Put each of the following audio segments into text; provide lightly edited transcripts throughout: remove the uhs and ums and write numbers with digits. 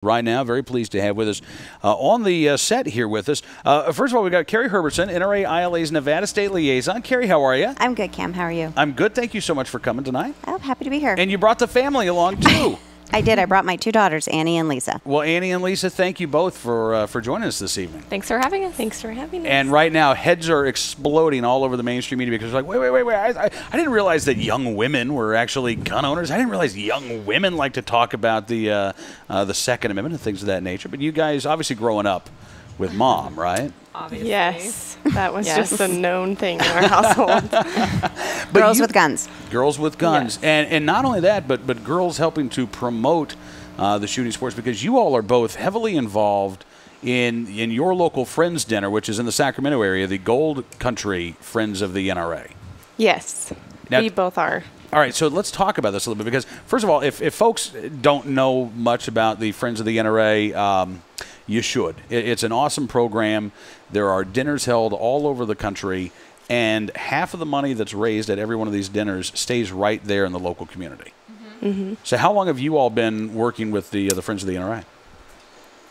Right now, very pleased to have with us on the set here with us. First of all, we got Carrie Herbertson, NRA-ILA's Nevada State Liaison. Carrie, how are you? I'm good, Cam. How are you? I'm good. Thank you so much for coming tonight. Oh, happy to be here. And you brought the family along, too. I did. I brought my two daughters, Annie and Lisa. Well, Annie and Lisa, thank you both for joining us this evening. Thanks for having us. Thanks for having us. And right now, heads are exploding all over the mainstream media because it's like, wait. I didn't realize that young women were actually gun owners. I didn't realize young women like to talk about the Second Amendment and things of that nature. But you guys obviously growing up with Mom, right? Obviously. Yes, that was just a known thing in our household. Girls with guns. Girls with guns. Yes. And not only that, but girls helping to promote the shooting sports, because you all are both heavily involved in your local Friends Dinner, which is in the Sacramento area, the Gold Country Friends of the NRA. Yes, Now, we both are. All right, so let's talk about this a little bit, because first of all, if folks don't know much about the Friends of the NRA, you should. It's an awesome program. There are dinners held all over the country, and half of the money that's raised at every one of these dinners stays right there in the local community. Mm-hmm. So how long have you all been working with the Friends of the NRA?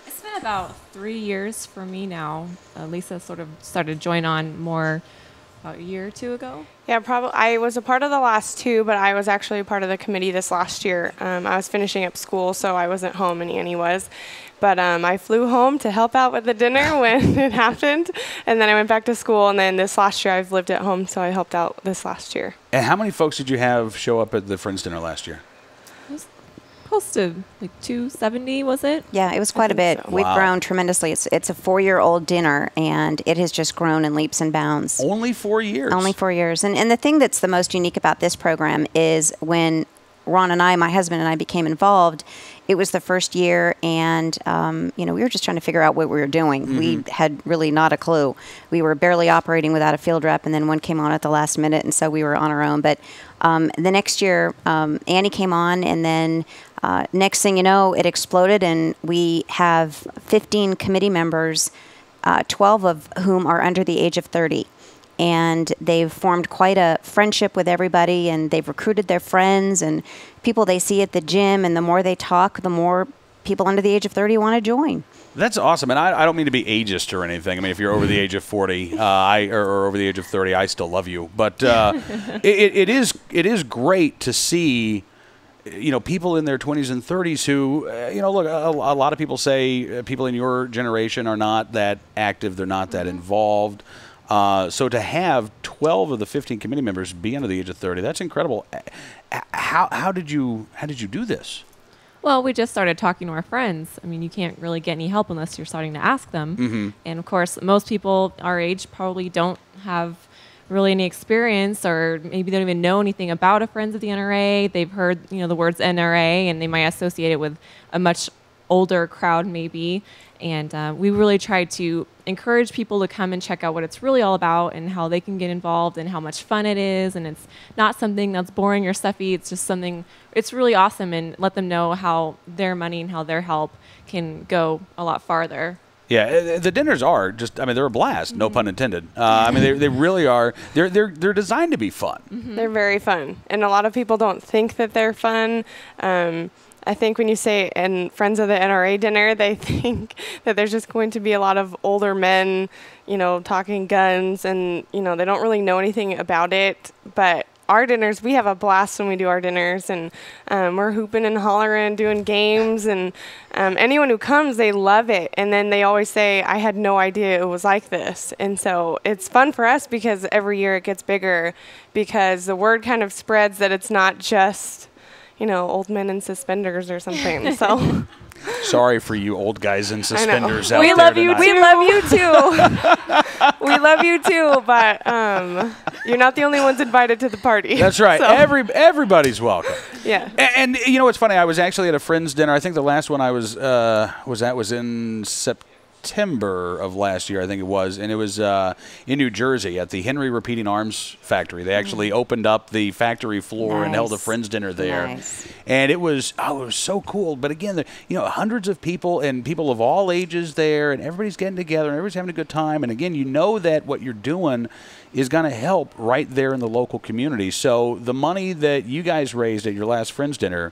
It's been about 3 years for me now. Lisa sort of started to join on more about a year or two ago. Yeah, probably. I was a part of the last two, but I was actually a part of the committee this last year. I was finishing up school, so I wasn't home, and Annie was. But I flew home to help out with the dinner when it happened, and then I went back to school, and then this last year I've lived at home, so I helped out this last year. And how many folks did you have show up at the Friends Dinner last year? It was close to like 270, was it? Yeah, it was quite a bit. so. We've Wow. grown tremendously. It's a 4-year-old dinner, and it has just grown in leaps and bounds. Only 4 years. Only 4 years. And the thing that's the most unique about this program is when Ron and I, my husband and I, became involved, it was the first year, and we were just trying to figure out what we were doing. Mm-hmm. We had really not a clue. We were barely operating without a field rep, and then one came on at the last minute, and so we were on our own. But the next year, Annie came on, and then next thing you know, it exploded, and we have 15 committee members, 12 of whom are under the age of 30. And they've formed quite a friendship with everybody, and they've recruited their friends and people they see at the gym, and the more they talk, the more people under the age of 30 want to join. That's awesome, and I don't mean to be ageist or anything. I mean, if you're over the age of 40 or over the age of 30, I still love you. But it is great to see, people in their 20s and 30s who, look, a lot of people say people in your generation are not that active, they're not that involved. So to have 12 of the 15 committee members be under the age of 30, that's incredible. How did you do this? Well, we just started talking to our friends. I mean, you can't really get any help unless you're starting to ask them. Mm-hmm. And of course, most people our age probably don't have really any experience, or maybe they don't even know anything about a Friends of the NRA. They've heard, the words NRA, and they might associate it with a much older crowd maybe. And we really try to encourage people to come and check out what it's really all about and how they can get involved and how much fun it is. And it's not something that's boring or stuffy. It's just something, it's really awesome, and let them know how their money and how their help can go a lot farther. Yeah, the dinners are just, they're a blast, no pun intended. They really are. They're designed to be fun. Mm-hmm. They're very fun, and a lot of people don't think that they're fun. I think when you say in Friends of the NRA dinner, they think that there's just going to be a lot of older men, talking guns, and, they don't really know anything about it. But our dinners, we have a blast when we do our dinners, and we're hooping and hollering, doing games, and anyone who comes, they love it. And then they always say, I had no idea it was like this. And so it's fun for us because every year it gets bigger, because the word kind of spreads that it's not just old men in suspenders or something. So sorry for you old guys in suspenders out we there love you tonight. too. We love you too. We love you too, but you're not the only ones invited to the party. That's right. So. Everybody's welcome. Yeah. And it's funny. I was actually at a Friends dinner. I think the last one I was in September of last year, I think it was, and it was in New Jersey at the Henry Repeating Arms Factory. They actually opened up the factory floor and held a Friends dinner there. Nice. And it was so cool. But again, hundreds of people and people of all ages there, and everybody's getting together and everybody's having a good time. And again, that what you're doing is going to help right there in the local community. So the money that you guys raised at your last Friends dinner,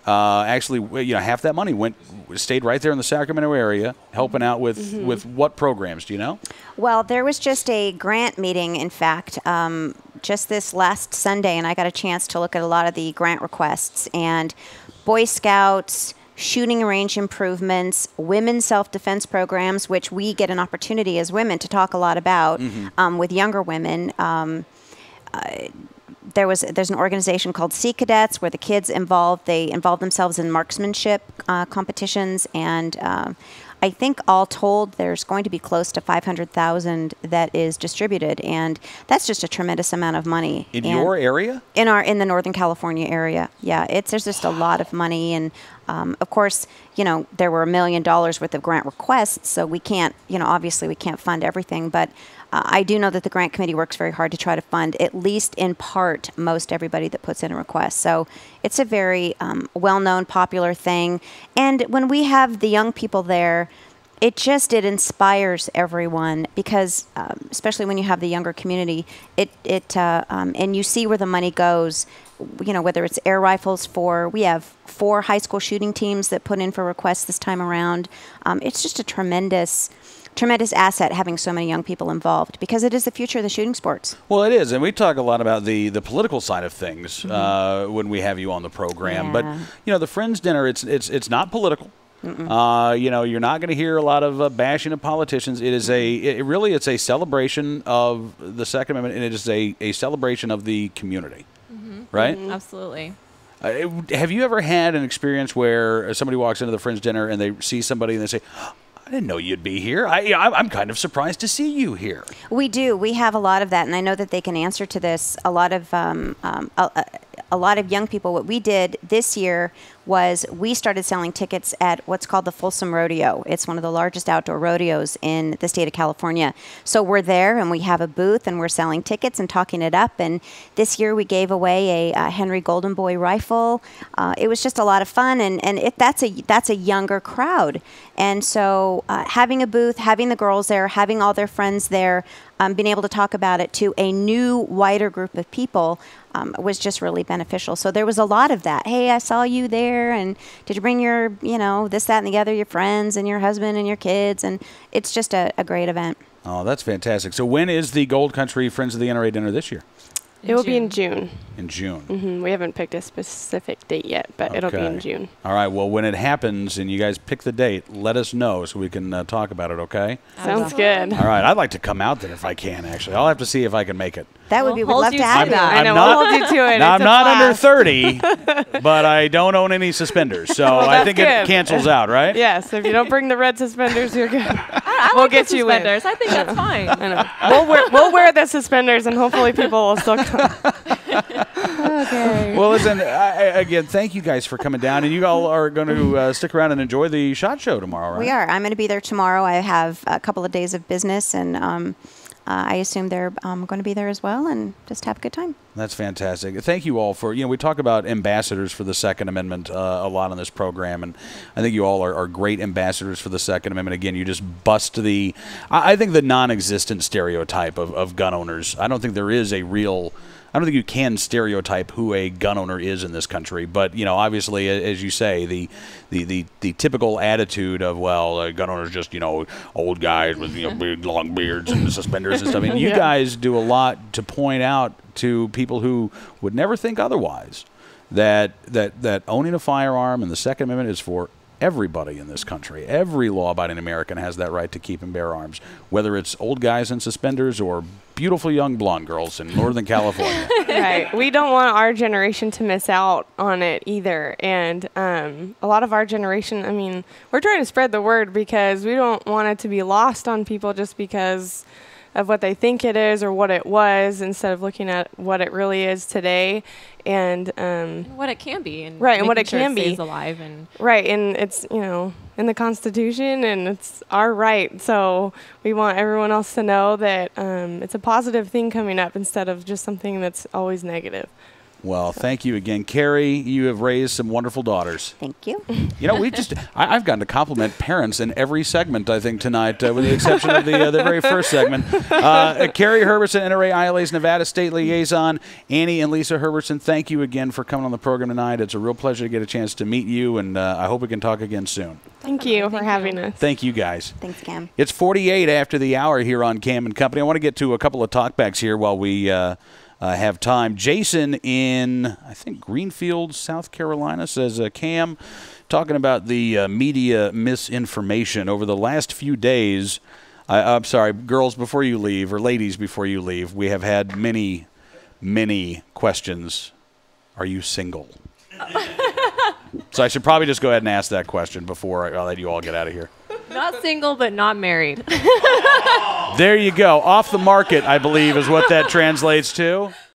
actually, half that money stayed right there in the Sacramento area, helping out with what programs? Do you know? Well, there was just a grant meeting, in fact, just this last Sunday, and I got a chance to look at a lot of the grant requests. And Boy Scouts, shooting range improvements, women's self-defense programs, which we get an opportunity as women to talk a lot about with younger women. There's an organization called Sea Cadets where the kids involve themselves in marksmanship competitions, and I think all told there's going to be close to 500,000 that is distributed, and that's just a tremendous amount of money. In your area? In the Northern California area, yeah. There's just a lot of money, and of course, there were $1 million worth of grant requests, so we can't, obviously we can't fund everything, but I do know that the grant committee works very hard to try to fund, at least in part, most everybody that puts in a request. So it's a very well-known, popular thing. And when we have the young people there, it inspires everyone because, especially when you have the younger community, and you see where the money goes. Whether it's air rifles we have 4 high school shooting teams that put in for requests this time around. It's just a tremendous asset having so many young people involved because it is the future of the shooting sports. Well, it is, and we talk a lot about the political side of things when we have you on the program. Yeah. But the Friends Dinner, it's not political. You're not going to hear a lot of bashing of politicians. It's a celebration of the Second Amendment, and it is a celebration of the community, right? Absolutely. Have you ever had an experience where somebody walks into the Friends Dinner and they see somebody and they say, I didn't know you'd be here. I'm kind of surprised to see you here. We do. We have a lot of that, and I know that they can answer to this. A lot of young people. What we did this year was we started selling tickets at what's called the Folsom Rodeo. It's one of the largest outdoor rodeos in the state of California. So we're there, and we have a booth, and we're selling tickets and talking it up. And this year we gave away a Henry Golden Boy rifle. It was just a lot of fun, and that's a younger crowd. And so having a booth, having the girls there, having all their friends there, being able to talk about it to a new, wider group of people was just really beneficial. So there was a lot of that. Hey, I saw you there, and did you bring your, this, that, and the other, your friends and your husband and your kids? And it's just a great event. Oh, that's fantastic. So when is the Gold Country Friends of the NRA dinner this year? It will be in June. In June. We haven't picked a specific date yet, but it'll be in June. All right. Well, when it happens and you guys pick the date, let us know so we can talk about it, okay? Sounds good. All right. I'd like to come out there if I can, actually. I'll have to see if I can make it. That would be, we'd love to have you. I know, we'll hold you to it. Now, I'm not under 30, but I don't own any suspenders, so I think it cancels out, right? Yes. If you don't bring the red suspenders, you're good. We'll get you suspenders. I think that's fine. I know. We'll wear the suspenders, and hopefully people will still come. Okay. Well, listen, again, thank you guys for coming down, and you all are going to stick around and enjoy the SHOT Show tomorrow, right? We are. I'm going to be there tomorrow. I have a couple of days of business, and I assume they're going to be there as well, and just have a good time. That's fantastic. Thank you all for, we talk about ambassadors for the Second Amendment a lot on this program, and I think you all are great ambassadors for the Second Amendment. Again, you just bust I think the non-existent stereotype of gun owners. I don't think there is I don't think you can stereotype who a gun owner is in this country, but obviously, as you say, the typical attitude of gun owners just old guys with big long beards and suspenders and stuff. And you guys do a lot to point out to people who would never think otherwise that owning a firearm and the Second Amendment is for everybody in this country. Every law-abiding American has that right to keep and bear arms, whether it's old guys in suspenders or beautiful young blonde girls in Northern California. Right. We don't want our generation to miss out on it either. And a lot of our generation, we're trying to spread the word because we don't want it to be lost on people just because of what they think it is or what it was, instead of looking at what it really is today, and what it can be, and right, and what it can be, stays alive, and right, and it's in the Constitution, and it's our right. So we want everyone else to know that it's a positive thing coming up instead of just something that's always negative. Well, thank you again. Carrie, you have raised some wonderful daughters. Thank you. You know, I've gotten to compliment parents in every segment, I think, tonight, with the exception of the very first segment. Carrie Herbertson, NRA-ILA's Nevada State Liaison. Annie and Lisa Herbertson, thank you again for coming on the program tonight. It's a real pleasure to get a chance to meet you, and I hope we can talk again soon. Thank you for having us. Thank you, guys. Thanks, Cam. It's 48 after the hour here on Cam and Company. I want to get to a couple of talkbacks here while we have time. Jason in, I think, Greenfield, South Carolina, says, Cam, talking about the media misinformation over the last few days. I'm sorry, girls, before you leave, or ladies, before you leave, we have had many, many questions. Are you single? So I should probably just go ahead and ask that question before I let you all get out of here. Not single, but not married. There you go. Off the market, I believe, is what that translates to.